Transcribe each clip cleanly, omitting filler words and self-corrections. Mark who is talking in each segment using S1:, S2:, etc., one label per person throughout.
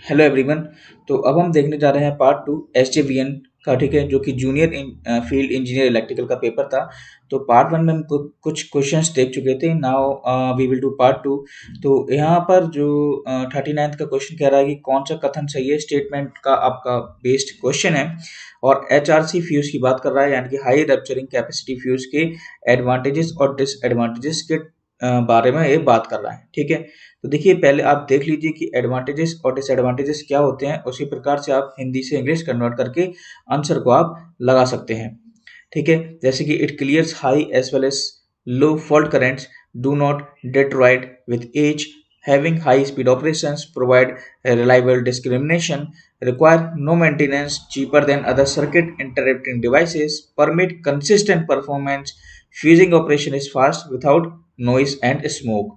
S1: Hello everyone. तो अब हम देखने जा रहे हैं पार्ट टू एसजेवीएन का, ठीक है, जो कि जूनियर फील्ड इंजीनियर इलेक्ट्रिकल का पेपर था। तो पार्ट वन में हम कुछ क्वेश्चंस देख चुके थे। Now we will do part two. तो यहाँ पर जो 39th का क्वेश्चन कह रहा है कि कौन सा कथन सही है, स्टेटमेंट का आपका बेस्ड क्वेश्चन है। और एचआरसी फ्यूज की बात कर रहा है, यानी कि हाई रप्चरिंग कैपेसिटी फ्यूज के एडवांटेजेस और डिसएडवांटेजेस के बारे में ये बात कर रहा है, ठीक है। तो देखिए, पहले आप देख लीजिए कि एडवांटेजेस और डिसएडवांटेजेस क्या होते हैं, उसी प्रकार से आप हिंदी से इंग्लिश कन्वर्ट करके आंसर को आप लगा सकते हैं, ठीक है। जैसे कि it clears high as well as low fault currents, do not deteriorate with age, having high speed operations, provide a reliable discrimination, require no maintenance, cheaper than other circuit interrupting devices, permit consistent performance, fusing operation is fast without noise and smoke।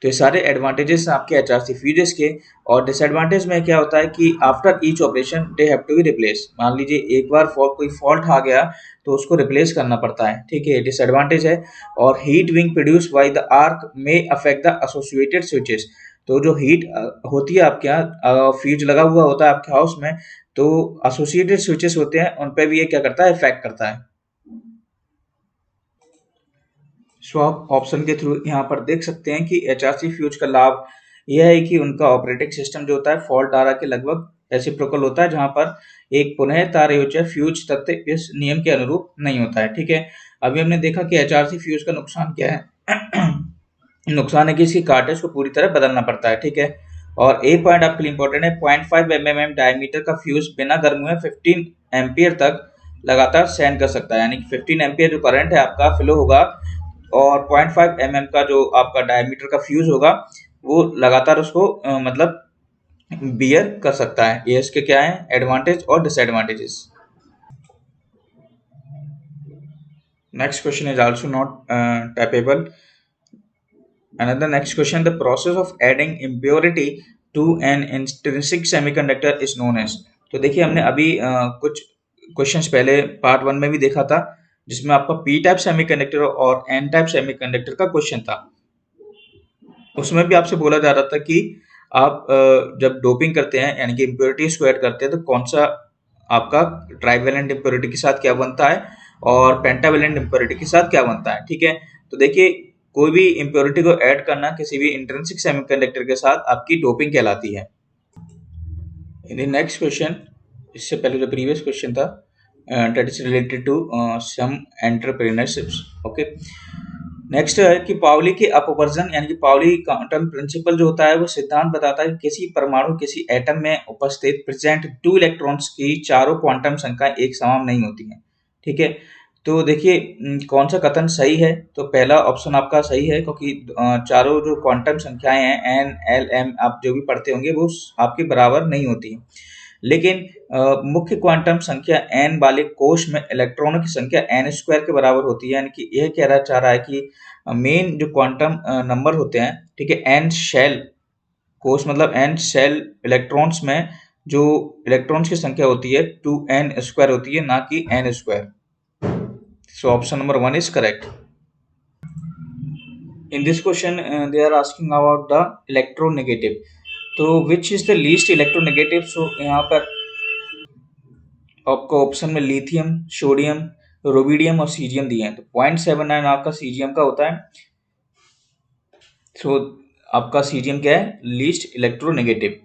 S1: तो ये सारे advantages हैं आपके HRC fuses के। और disadvantage में क्या होता है कि after each operation they have to be replace. मान लीजिए एक बार कोई फॉल्ट आ गया तो उसको रिप्लेस करना पड़ता है, ठीक है, डिसएडवांटेज है। और heat wing produce by the arc में अफेक्ट द एसोसिएटेड स्विचेस। तो जो हीट होती है आपके यहाँ, फ्यूज लगा हुआ होता है आपके हाउस में, तो एसोसिएटेड स्विचेस होते हैं, उन पर भी ये क्या करता है, इफेक्ट करता है। सो आप ऑप्शन के थ्रू यहाँ पर देख सकते हैं कि एचआरसी फ्यूज का लाभ यह है कि उनका ऑपरेटिंग सिस्टम जो होता है फॉल्ट डारा के लगभग रेसिप्रोकल होता है, जहाँ पर एक पुनः तारयोज्य फ्यूज तथ्य इस नियम के अनुरूप नहीं होता है, ठीक है। अभी हमने देखा कि एचआरसी फ्यूज का नुकसान क्या है। नुकसान है कि इसकी कार्टेज को पूरी तरह बदलना पड़ता है, ठीक है। और एक पॉइंट आपके लिए इंपॉर्टेंट है, 0.5 mm डायमीटर का फ्यूज बिना गर्म हुए 15 एम्पियर तक लगातार सेंड कर सकता है। यानी कि 15 एम्पियर जो करंट है आपका फ्लो होगा, और 0.5 mm का जो आपका डायमीटर का फ्यूज होगा वो लगातार उसको मतलब बियर कर सकता है। ये इसके क्या है, एडवांटेज और disadvantages. Next question is also not tappable. Another next question, the process of adding impurity to an intrinsic semiconductor is known as। तो देखिए, हमने अभी कुछ क्वेश्चंस पहले पार्ट वन में भी देखा था, जिसमें आपका पी टाइप सेमीकंडक्टर और एन टाइप सेमीकंडक्टर का क्वेश्चन था। उसमें भी आपसे बोला जा रहा था कि आप जब डोपिंग करते हैं, यानी कि इम्प्योरिटीज को ऐड करते हैं, तो कौन सा आपका ट्राइवेलेंट इम्प्योरिटी के साथ क्या बनता है और पेंटावेलेंट इम्प्योरिटी के साथ क्या बनता है, ठीक है। तो देखिए, कोई भी इम्प्योरिटी को ऐड करना किसी भी इंट्रिंसिक सेमीकंडक्टर के साथ आपकी डोपिंग कहलाती है। नेक्स्ट क्वेश्चन, इससे पहले जो प्रीवियस क्वेश्चन था, that is related to some entrepreneurships, okay. Next है कि पाउली के अपवर्जन, यानी कि पाउली क्वांटम प्रिंसिपल जो होता है वो सिद्धांत बताता है कि किसी परमाणु, किसी एटम में उपस्थित प्रेजेंट 2 इलेक्ट्रॉन्स की चारों क्वांटम संख्याएं एक समान नहीं होती हैं, ठीक है। तो देखिए, कौन सा कथन सही है, तो पहला ऑप्शन आपका सही है, क्योंकि चारों जो क्वांटम संख्याएं हैं एन एल एम आप जो भी पढ़ते होंगे वो आपके बराबर नहीं होती। लेकिन मुख्य क्वांटम संख्या n वाले कोश में इलेक्ट्रॉनों की संख्या n स्क्वायर के बराबर होती है। यानी कि यह कह रहा चाह रहा है कि मेन जो क्वांटम नंबर होते हैं, ठीक है, n शेल कोश मतलब n शेल इलेक्ट्रॉन्स में जो इलेक्ट्रॉन्स की संख्या होती है 2n स्क्वायर होती है, ना कि n square. So option number 1 is correct. In this question, they are asking about the electronegative। तो which is the least electronegative? So यहाँ पर आपको ऑप्शन में लिथियम, सोडियम, रोबिडियम और सीजियम दिए हैं। तो 0.79 आपका सीजियम का होता है। सो आपका सीजियम क्या है, लीस्ट इलेक्ट्रोनेगेटिव।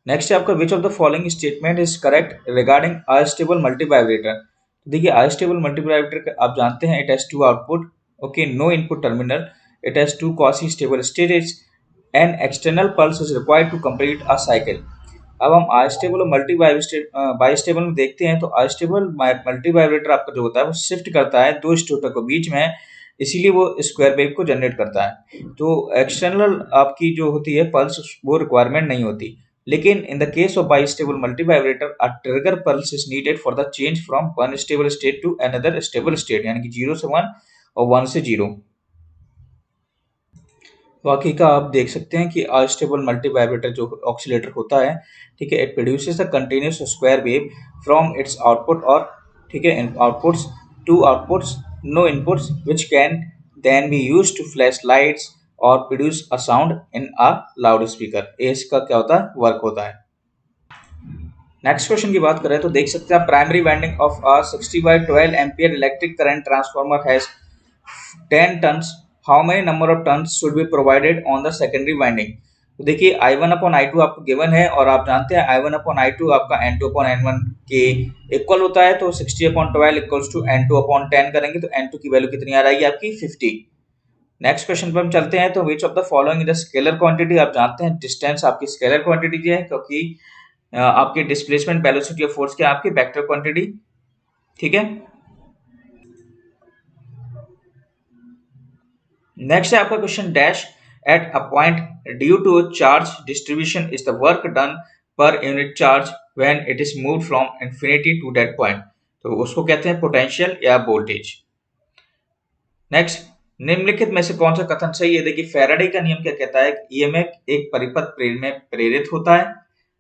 S1: नेक्स्ट है आपका, which of the following statement is correct regarding unstable multivibrator. देखिए, अनस्टेबल मल्टीवाइब्रेटर आप जानते हैं, it has 2 output, okay, no input terminal, it has 2 quasi stable states, an external pulse is required to complete a cycle. अब हम unstable और multi bistable में देखते हैं, तो अनस्टेबल मल्टी वाइब्रेटर आपका जो होता है वो शिफ्ट करता है 2 स्टेटों के बीच में, इसीलिए वो स्क्वायर वेव को जनरेट करता है। तो एक्सटर्नल आपकी जो होती है पल्स, वो रिक्वायरमेंट नहीं होती। लेकिन in the case of bistable multivibrator, a trigger pulse is needed for the change from one stable state to another stable state, यानी कि 0 से 1 और 1 से 0। बाकी का आप देख सकते हैं कि अनस्टेबल मल्टी वाइब्रेटर जो ऑक्सीलेटर होता है, ठीक है, it produces a continuous square wave from its output, और ठीक है, outputs, 2 outputs, no inputs, which can then be used to flash lights, और produce a sound in a loudspeaker. ये इसका क्या होता है, वर्क होता है। नेक्स्ट क्वेश्चन की बात करें तो देख सकते हैं primary winding of a 60 by 12 ampere electric current transformer has 10 turns, how many number of turns should be provided on the secondary winding. तो देखिए I1 अपॉन I2 आपको गिवन है और आप जानते हैं I1 अपॉन I2 आपका N2 अपॉन N1 के इक्वल होता है, तो 60 upon 12 equals to N2 upon 10 करेंगे तो N2 की वैल्यू कितनी आ जाएगी आपकी 50। नेक्स्ट क्वेश्चन पर हम चलते हैं। तो विच of the following is the scalar quantity. आप जानते हैं डिस्टेंस आपकी स्केलर क्वांटिटी है, क्योंकि आपके डिस्प्लेसमेंट वेलोसिटी ऑफ फोर्स क्या आपकी वेक्टर क्वांटिटी। ठीक है, नेक्स्ट है आपका question dash at a point due to charge distribution is the work done per unit charge when it is moved from infinity to that point. तो उसको कहते हैं पोटेंशियल या वोल्टेज। नेक्स्ट, निम्नलिखित में से कौन सा कथन सही है। देखिए फैराडे का नियम क्या कहता है, ईएमएफ एक परिपथ में प्रेरित होता है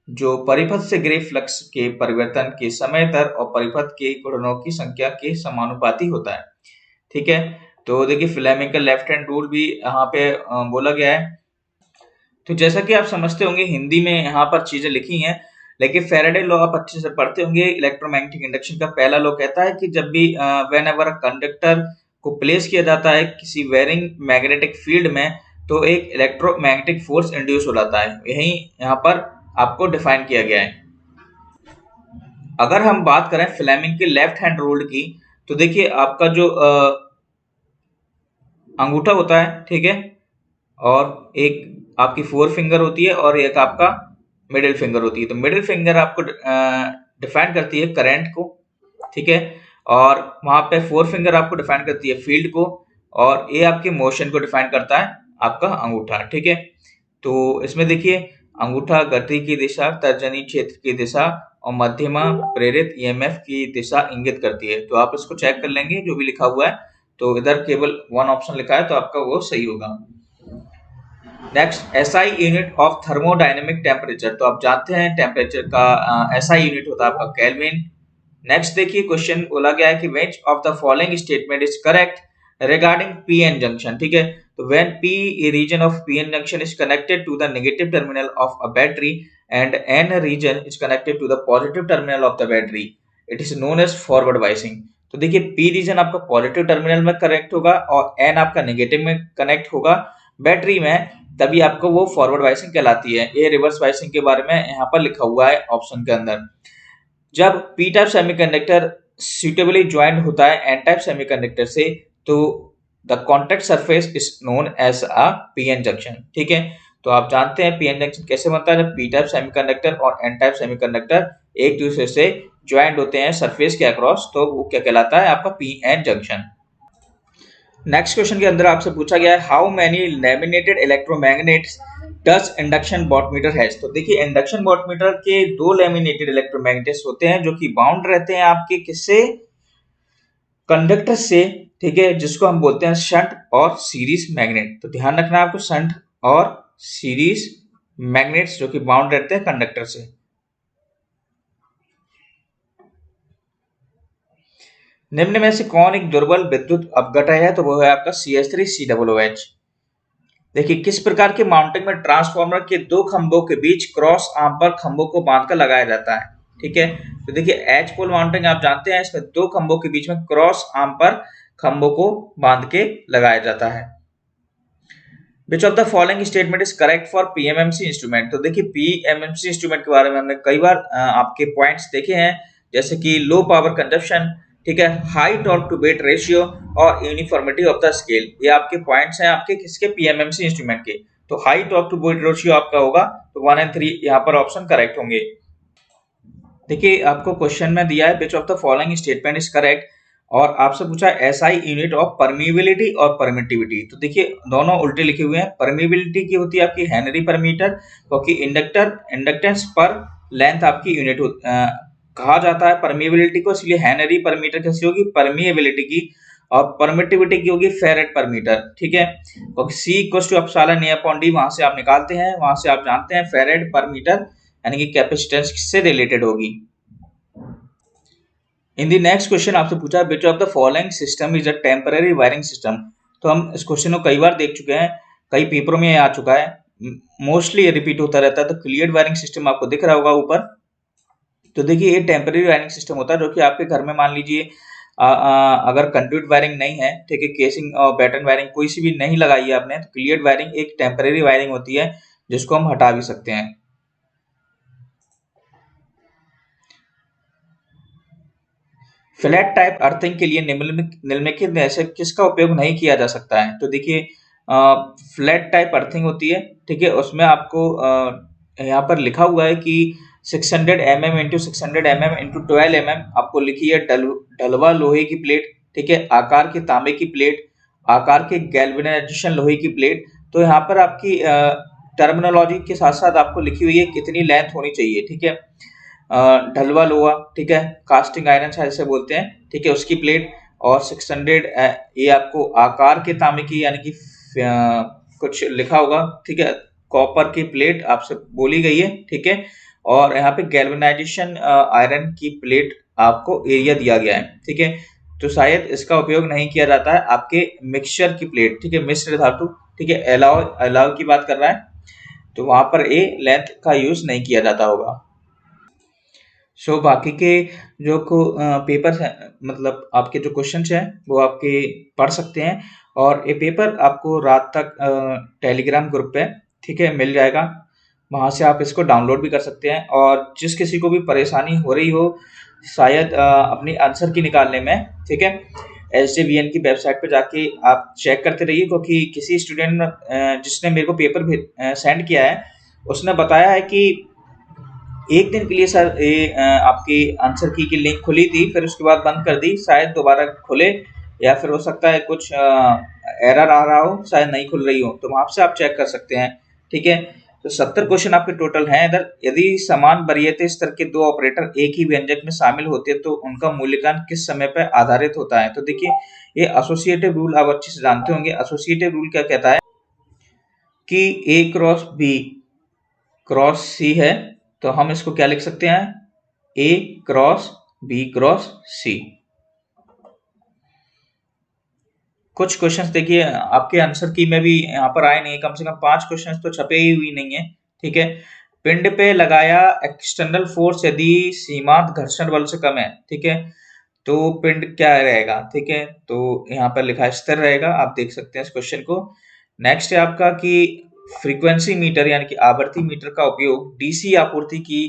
S1: जो परिपथ से गिरे फ्लक्स के परिवर्तन के समय दर और परिपथ के घूर्णनों की संख्या के समानुपाती होता है। ठीक है, तो देखिए फ्लेमिंग का लेफ्ट हैंड रूल भी यहाँ पे बोला गया है। तो जैसा कि आप समझते होंगे हिंदी में यहाँ पर चीजें लिखी हैं, लेकिन फैराडे लॉ आप अच्छे से पढ़ते होंगे। इलेक्ट्रोमैग्नेटिक इंडक्शन का पहला लॉ कहता है कि जब भी व्हेन एवर कंडक्टर को प्लेस किया जाता है किसी वेरिंग मैग्नेटिक फील्ड में, तो एक इलेक्ट्रोमैग्नेटिक फोर्स इंड्यूस हो जाता है। यही यहाँ पर आपको डिफाइन किया गया है। अगर हम बात करें फ्लेमिंग के लेफ्ट हैंड रूल की, तो देखिए आपका जो अंगूठा होता है, ठीक है, और एक आपकी फोर फिंगर होती है और एक आपका मिडिल फिंगर होती है। तो मिडिल फिंगर आपको डिफाइन करती है करंट को, ठीक है, और वहां पे फोर फिंगर आपको डिफाइन करती है फील्ड को, और ये आपके मोशन को डिफाइन करता है आपका अंगूठा। ठीक है, तो इसमें देखिए अंगूठा गति की दिशा, तर्जनी क्षेत्र की दिशा और मध्यमा प्रेरित ईएमएफ की दिशा इंगित करती है। तो आप इसको चेक कर लेंगे जो भी लिखा हुआ है, तो इधर केवल वन ऑप्शन लिखा है तो आपका वो सही होगा। Next, SI unit of thermodynamic temperature. तो आप जानते हैं टेम्परेचर का एसआई यूनिट होता है आपका केल्विन। नेक्स्ट देखिए क्वेश्चन बोला गया है कि which of the following statement is correct regarding PN junction. ठीक है, तो when P region of PN junction is connected to the negative terminal of a battery and N region is connected to the positive terminal of the battery, it is known as forward biasing. तो देखिए P region आपका positive terminal में connect होगा और N आपका negative में connect होगा battery में, तभी आपको वो फॉरवर्ड बाइसिंग कहलाती है। ये रिवर्स बाइसिंग के बारे में यहाँ पर लिखा हुआ है ऑप्शन के अंदर। जब P type semiconductor suitably joint होता है एन टाइप सेमीकंडक्टर से, तो the contact surface is known as a PN junction. ठीक है, तो आप जानते हैं पीएन जंक्शन कैसे बनता है, जब पी टाइप सेमीकंडक्टर और एन टाइप सेमीकंडक्टर एक दूसरे से ज्वाइंट होते हैं सरफेस के अक्रॉस, तो वो क्या कहलाता है आपका पीएन जंक्शन। नेक्स्ट क्वेश्चन के अंदर आपसे पूछा गया है how many laminated electromagnets does induction wattmeter has. तो देखिए इंडक्शन वॉटमीटर के दो लैमिनेटेड इलेक्ट्रोमैग्नेट्स होते हैं जो कि बाउंड रहते हैं आपके किससे, कंडक्टर से। ठीक है, जिसको हम बोलते हैं शंट और सीरीज मैग्नेट। तो ध्यान रखना आपको शंट और सीरीज मैग्नेट्स जो कि बाउंड रहते हैं कंडक्टर से। निम्न में से कौन एक दुर्बल विद्युत अपघटय है, तो वो है आपका CH3COOH। देखिए किस प्रकार के माउंटिंग में ट्रांसफार्मर के दो खंभों के बीच क्रॉस आर्म पर खंभों को बांधकर लगाया जाता है। ठीक है, तो देखिए एच पोल माउंटिंग आप जानते हैं, इसमें दो खंभों के बीच में क्रॉस आर्म पर खंभों को बांध के लगाया जाता है। विच of the following statement is correct for PMMC instrument. तो देखिए पीएमएमसी इंस्ट्रूमेंट के बारे में हमने कई बार आपके पॉइंट्स देखे हैं, जैसे कि लो पावर कंजप्शन, ठीक है, high torque to weight ratio और यूनिफॉर्मिटी ऑफ द स्केल। ये आपके पॉइंट्स हैं आपके किसके, पीएमएमसी इंस्ट्रूमेंट के। तो high torque to weight ratio आपका होगा, तो 1 और 3 यहाँ पर ऑप्शन करेक्ट होंगे। देखिए आपको क्वेश्चन में दिया है विच of the following statement is correct, और आपसे पूछा एसआई यूनिट ऑफ परमिबिलिटी और परमिटिविटी। तो देखिए दोनों उल्टे लिखे हुए हैं। परमिबिलिटी की होती है आपकी हेनरी पर मीटर, क्योंकि इंडक्टेंस पर लेंथ आपकी यूनिट कहा जाता है परमिबिलिटी को, इसलिए हेनरी पर मीटर कैसी होगी, परमिएबिलिटी की, और परमिटिविटी की होगी फेरेट पर मीटर। ठीक है, क्योंकि C equals to epsilon A upon D वहां से आप निकालते हैं, वहां से आप जानते हैं फेरेट पर मीटर यानी कि कैपेसिटेंस से रिलेटेड होगी। इन द नेक्स्ट क्वेश्चन आपसे पूछा विच of the following system is a temporary wiring system. तो हम इस क्वेश्चन को कई बार देख चुके हैं। कई पेपरों में आ चुका है, मोस्टली रिपीट होता रहता है। तो क्लियर्ड वायरिंग सिस्टम आपको दिख रहा होगा ऊपर। तो देखिए ये टेम्परेरी वायरिंग सिस्टम होता है जो कि आपके घर में मान लीजिए अगर कंडक्ट वायरिंग नहीं है, ठीक है, केसिंग और बैटन वायरिंग कोई सी भी नहीं लगाई है आपने, तो क्लियर्ड वायरिंग एक टेम्परेरी वायरिंग होती है जिसको हम हटा भी सकते हैं। फ्लैट टाइप अर्थिंग के लिए निम्नलिखित में से किसका उपयोग नहीं किया जा सकता है? तो देखिए फ्लैट टाइप अर्थिंग होती है, ठीक है, उसमें आपको यहाँ पर लिखा हुआ है कि 600 mm into 600 mm into 12 mm आपको लिखी है ढलवा लोहे की प्लेट, ठीक है, आकार के तांबे की प्लेट, आकार के गैल्वेनाइजेशन लोहे की प्लेट। तो यहाँ पर आपकी टर्मिनोलॉजी के साथ साथ आपको लिखी हुई है कितनी लेंथ होनी चाहिए, ठीक है। ढलवा लोहा, ठीक है, कास्टिंग आयरन शायद से बोलते हैं, ठीक है, उसकी प्लेट। और 600 ये आपको आकार के तांबे की यानी कि कुछ लिखा होगा, ठीक है, कॉपर की प्लेट आपसे बोली गई है, ठीक है। और यहाँ पे गैल्वेनाइजेशन आयरन की प्लेट आपको एरिया दिया गया है, ठीक है। तो शायद इसका उपयोग नहीं किया जाता है आपके मिक्सचर की प्लेट, ठीक है, मिश्र धातु, ठीक है, अलाव अलाव की बात कर रहा है, तो वहां पर ए लेंथ का यूज नहीं किया जाता होगा। सो बाकी के जो पेपर है, मतलब आपके जो क्वेश्चन हैं वो आपके पढ़ सकते हैं। और ये पेपर आपको रात तक टेलीग्राम ग्रुप पे, ठीक है, मिल जाएगा। वहां से आप इसको डाउनलोड भी कर सकते हैं। और जिस किसी को भी परेशानी हो रही हो शायद अपनी आंसर की निकालने में, ठीक है, SJVN की वेबसाइट पे जाके आप चेक करते रहिए, क्योंकि किसी स्टूडेंट जिसने मेरे को पेपर सेंड किया है उसने बताया है कि एक दिन के लिए सर ये आपकी आंसर की लिंक खुली थी, फिर उसके बाद बंद कर दी, शायद दोबारा खुले, या फिर हो सकता है कुछ एरर आ रहा हो, शायद नहीं खुल रही हो, तो वहां से आप चेक कर सकते हैं, ठीक है। तो 70 क्वेश्चन आपके टोटल हैं इधर। यदि समान वरीयता स्तर के दो ऑपरेटर एक ही व्यंजक में शामिल होते हैं तो उनका मूल्यांकन किस समय पर आधारित होता है? तो देखिए ये एसोसिएटिव रूल आप अच्छे से जानते होंगे। एसोसिएटिव रूल क्या कहता है कि A cross B cross C है, तो हम इसको क्या लिख सकते हैं? A cross B cross C। कुछ क्वेश्चंस देखिए आपके आंसर की में भी यहाँ पर आए नहीं, कम से कम 5 क्वेश्चंस तो छपे ही हुई नहीं है, ठीक है। पिंड पे लगाया एक्सटर्नल फोर्स यदि सीमांत घर्षण बल से कम है, ठीक है, तो पिंड क्या रहेगा, ठीक है, तो यहाँ पर लिखा है स्थिर रहेगा। आप देख सकते हैं इस क्वेश्चन को। नेक्स्ट है आपका कि फ्रीक्वेंसी मीटर यानी कि आवर्ती मीटर का उपयोग डीसी आपूर्ति की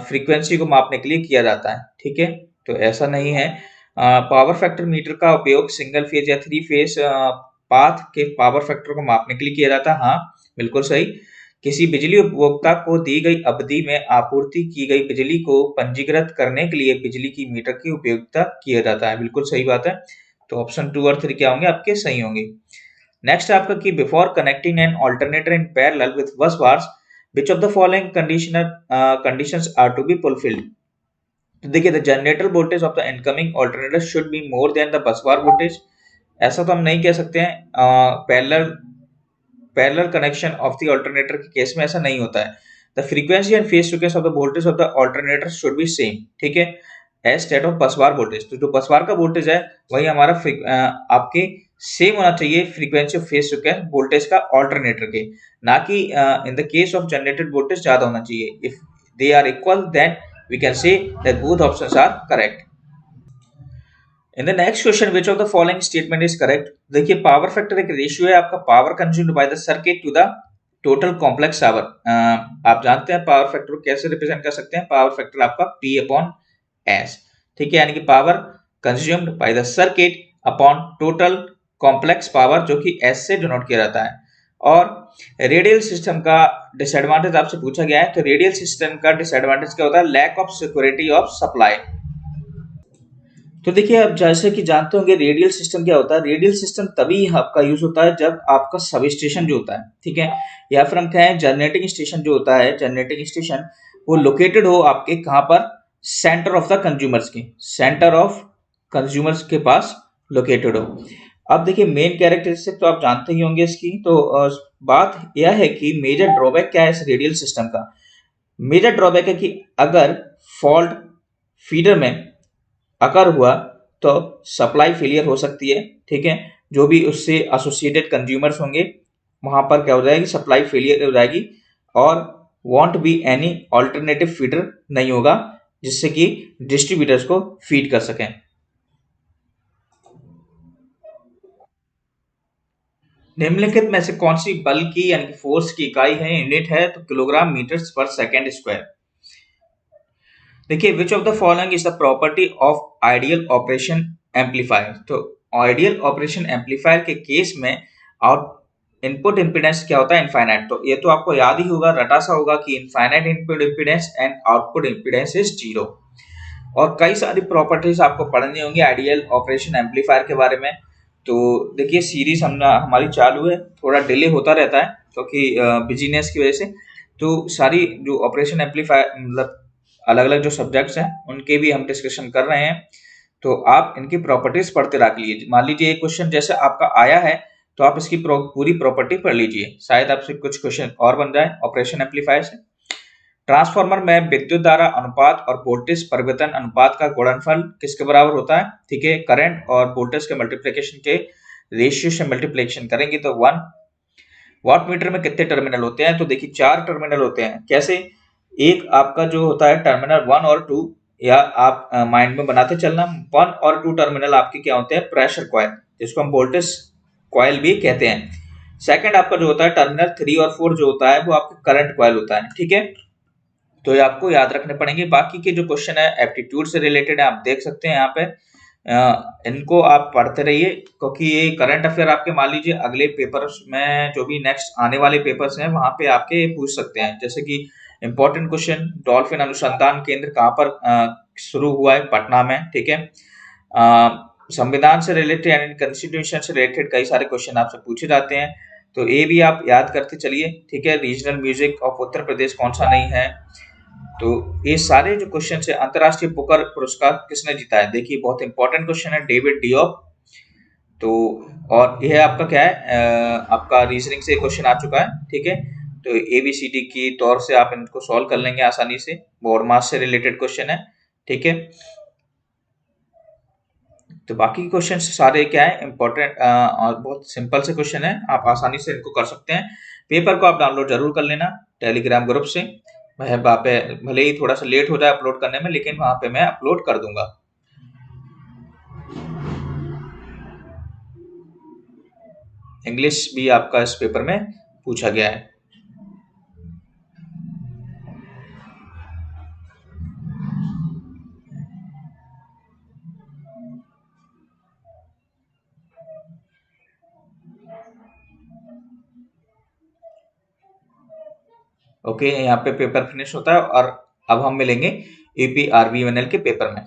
S1: फ्रीक्वेंसी को मापने के लिए किया जाता है, ठीक है, तो ऐसा नहीं है। पावर फैक्टर मीटर का उपयोग सिंगल फेज या 3 फेज पाथ के पावर फैक्टर को मापने के लिए किया जाता है। हाँ, बिल्कुल सही। किसी बिजली उपभोक्ता को दी गई अवधि में आपूर्ति की गई बिजली को पंजीकृत करने के लिए बिजली की मीटर की उपयोगिता किया जाता है, बिल्कुल सही बात है। तो ऑप्शन 2 और 3 क्या होंगे आपके? सही होंगे। नेक्स्ट आपका कि before connecting an alternator in parallel with bus bars which of the following conditions are to be fulfilled? तो देखिए the generator voltage of the incoming alternator should be more than the bus bar voltage. ऐसा तो हम नहीं कह सकते हैं। Parallel connection of the alternator के केस में ऐसा नहीं होता है। The frequency and phase sequence of the voltage of the alternator should be same, ठीक है, एज स्टेट ऑफ बस बार वोल्टेज। तो जो बस बार का वोल्टेज है वही हमारा आपके सेम होना चाहिए frequency of phase sequence voltage का ऑल्टरनेटर के, ना कि in the case of generated voltage ज्यादा होना चाहिए। If they are equal then we can say that both options are correct. In the next question, which of the following statement is correct? देखिए power factor एक ratio है आपका power consumed by the circuit to the total complex power. आप जानते हैं power factor को कैसे represent कर सकते हैं? पावर फैक्टर आपका P अपॉन S, ठीक है, यानी कि power consumed by the circuit upon total complex power जो कि S से डिनोट किया जाता है। और रेडियल सिस्टम का डिसएडवांटेज आपसे पूछा गया है, तो रेडियल सिस्टम का डिसएडवांटेज क्या होता है? Lack of security of supply. तो देखिए आप जैसे कि जानते होंगे रेडियल सिस्टम क्या होता है? रेडियल सिस्टम तभी आपका यूज होता है जब आपका सब स्टेशन जो होता है, ठीक है, या फिर हम कहें जनरेटिंग स्टेशन जो होता है, जनरेटिंग स्टेशन वो लोकेटेड हो आपके कहां पर? सेंटर ऑफ द कंज्यूमर्स के, सेंटर ऑफ कंज्यूमर्स के पास लोकेटेड हो। अब देखिए मेन कैरेक्टरिस्टिक तो आप जानते ही होंगे इसकी। तो बात यह है कि मेजर ड्रॉबैक क्या है इस रेडियल सिस्टम का? मेजर ड्रॉबैक है कि अगर फॉल्ट फीडर में अकर हुआ तो सप्लाई फेलियर हो सकती है, ठीक है, जो भी उससे एसोसिएटेड कंज्यूमर्स होंगे वहां पर क्या हो जाएगी, सप्लाई फेलियर हो जाएगी और want be any alternative feeder नहीं होगा जिससे कि डिस्ट्रीब्यूटर्स को फीड कर सकें। निम्नलिखित में से कौन सी बल की यानी कि फोर्स की इकाई है, यूनिट है, तो किलोग्राम मीटर्स पर सेकेंड स्क्वायर। देखिए, विच of the following is the property of ideal operation amplifier. तो आइडियल ऑपरेशन एम्पलीफायर के केस में आउट इनपुट इम्पीडेंस क्या होता है, इनफाइनाइट। तो ये तो आपको याद ही होगा, रटा सा होगा कि infinite input impedance and output impedance is zero. और कई सारी प्रॉपर्टीज आपको पढ़नी होंगी आइडियल ऑपरेशन एम्पलीफायर के बारे में। तो देखिए, सीरीज हमारी चालू है, थोड़ा डिले होता रहता है क्योंकि बिजीनेस की वजह से। तो सारी जो ऑपरेशन एम्पलीफायर मतलब अलग अलग जो सब्जेक्ट्स हैं उनके भी हम डिस्कशन कर रहे हैं। तो आप इनकी प्रॉपर्टीज पढ़ते रख लीजिए। मान लीजिए एक क्वेश्चन जैसे आपका आया है तो आप इसकी पूरी प्रॉपर्टी पढ़ लीजिए, शायद आपसे कुछ क्वेश्चन और बन जाए ऑपरेशन एम्पलीफायर से। ट्रांसफार्मर में विद्युत धारा अनुपात और वोल्टेज परिवर्तन अनुपात का गुणनफल किसके बराबर होता है, ठीक है। करंट और वोल्टेज के मल्टीप्लिकेशन के रेशियो से मल्टीप्लिकेशन करेंगे तो 1। वाट मीटर में कितने टर्मिनल होते हैं, तो देखिए 4 टर्मिनल होते हैं। कैसे, एक आपका जो होता है टर्मिनल 1 और 2, या आप माइंड में बनाते चलना, 1 और 2 टर्मिनल आपके क्या होते हैं, प्रेशर कॉइल, जिसको हम वोल्टेज कॉइल भी कहते हैं। सेकंड आपका जो होता है टर्मिनल 3 और 4 जो होता है वो आपका करंट कॉइल होता है, ठीक है। तो ये आपको याद रखने पड़ेंगे। बाकी के जो क्वेश्चन है एप्टीट्यूड से रिलेटेड है, आप देख सकते हैं यहाँ पे, इनको आप पढ़ते रहिए क्योंकि ये करंट अफेयर आपके मान लीजिए अगले पेपर्स में जो भी नेक्स्ट आने वाले पेपर्स हैं वहां पे आपके पूछ सकते हैं। जैसे कि इंपॉर्टेंट क्वेश्चन, डॉल्फिन अनुसंधान केंद्र कहाँ पर शुरू हुआ है, पटना में, ठीक है। संविधान से रिलेटेड यानी कॉन्स्टिट्यूशन से रिलेटेड कई सारे क्वेश्चन आपसे पूछे जाते हैं, तो ये भी आप याद करते चलिए, ठीक है। Regional music of Uttar Pradesh कौन सा नहीं है। तो ये सारे जो क्वेश्चन है, अंतरराष्ट्रीय बुकर पुरस्कार किसने जीता है, देखिए बहुत इंपॉर्टेंट क्वेश्चन है, डेविड डियोप। तो और यह आपका क्या है, आपका रीजनिंग से क्वेश्चन आ चुका है, ठीक है। तो एबीसीडी की तौर से आप इनको सॉल्व कर लेंगे आसानी से, बोर्ड मास से रिलेटेड क्वेश्चन है, ठीक है। तो बाकी क्वेश्चन सारे क्या है, इंपॉर्टेंट और बहुत सिंपल से क्वेश्चन है, आप आसानी से इनको कर सकते हैं। पेपर को आप डाउनलोड जरूर कर लेना टेलीग्राम ग्रुप से। मैं वहाँ पे भले ही थोड़ा सा लेट हो जाए अपलोड करने में, लेकिन वहां पे मैं अपलोड कर दूंगा। इंग्लिश भी आपका इस पेपर में पूछा गया है। ओके, यहाँ पे पेपर फिनिश होता है और अब हम मिलेंगे यूपी आरबीएनएल के पेपर में।